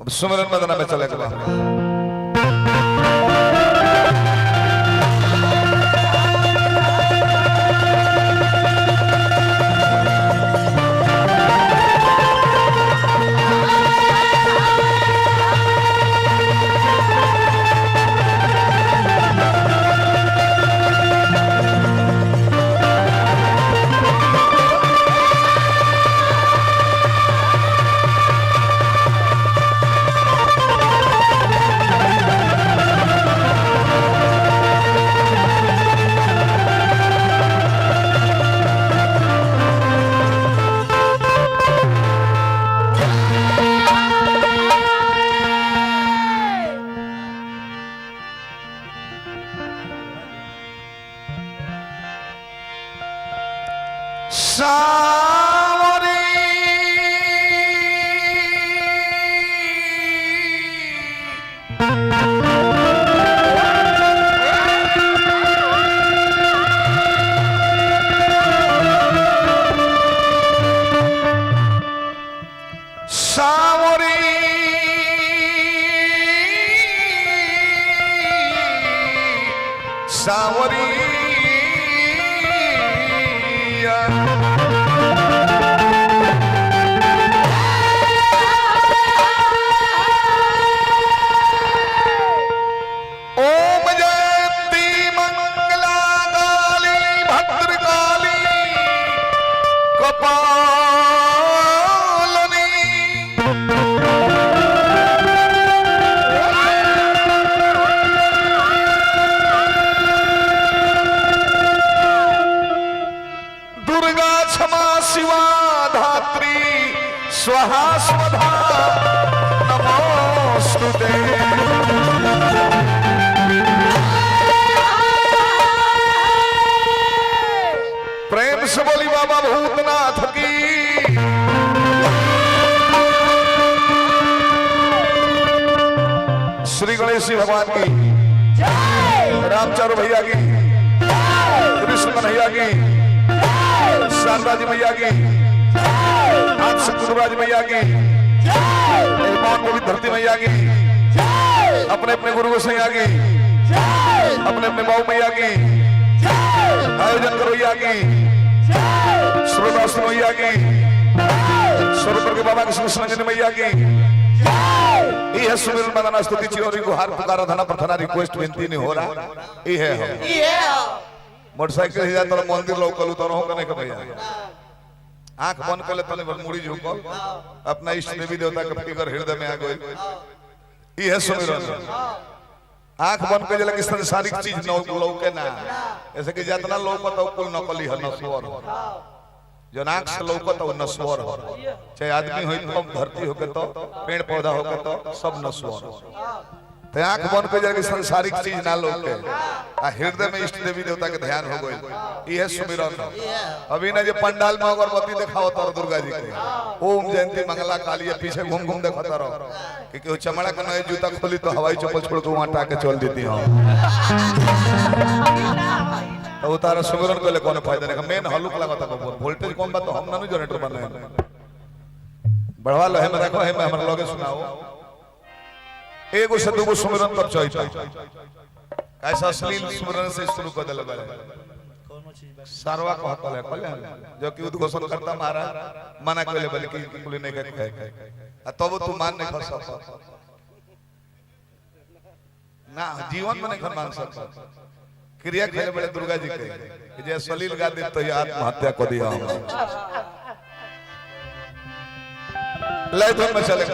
अब सुमिरन मदना में चले गए। स्वाहा स्वधा नमोस्तुते। प्रेम से बोली बाबा भूतनाथ की। श्री गणेश जी भगवान की, रामचारू भैया की, कृष्ण कन्हैया की, शारदा जी मैया की, गुरुराज मैया की, धरती मैया की, अपने अपने गुरु गोसैया की, अपने अपने बाबू मैया की, आयोजन करोैया की, श्रोता मैया की, स्वरूप के बाबा कृष्ण मैया की। यह सुमिरन मदना स्तुति चिरोरी गुहार पुकारा धना प्रार्थना रिक्वेस्ट विनती नहीं हो रहा। यह है मोटरसाइकिल हिजा तो मंदिर लोकल उतर हो कने के भैया आंख बंद कर ले तले मुड़ी झुको अपना इष्ट देवी देवता के फिगर हृदय में आ गई। यह सुमिरन आंख बंद कर जला कि संसारिक चीज लौके ना ऐसे कि जितना लौकत हो कुल नकली है नस्वर जो आंख से लौकत हो नस्वर हो चाहे आदमी हो तो धरती हो के तो पेड़ पौधा हो के तो सब नस्वर तो आंख बंद कर जला कि संसारिक चीज ना लौके आ हृदय में इष्ट देवी देवता के ध्यान हो गई। यह सुमिरन अभी ना जो पंडाल में अगरबत्ती दिखाओ तो दुर्गा जी के ओम जयंती मंगला काली पीछे घूम घूम देखता रहो कि चमड़ा का नए जूता खोली तो हवाई चप्पल छोड़ के वहां टाके चल देती हूँ तो उतारा सुमिरन को ले कौन फायदा नहीं। मेन हलुक लगा था वोल्टेज कम बात तो हम ना जनरेटर बने बढ़वा लो है मैं देखो है मैं हमारे लोगे सुनाओ एगो से दूगो सुमिरन तब चाहिए ऐसा अश्लील सुमिरन से शुरू कर दिल सारवा कहत है कहले जो कि उद्घोषण करता महाराज मना कहले बोले कि कुली नहीं कहे तब तू मान नहीं कर सकता ना जीवन में नहीं मान सकता क्रिया खेले बड़े दुर्गा जी के जे सलील गा दे तो ये आत्महत्या को दिया ले धुन में चले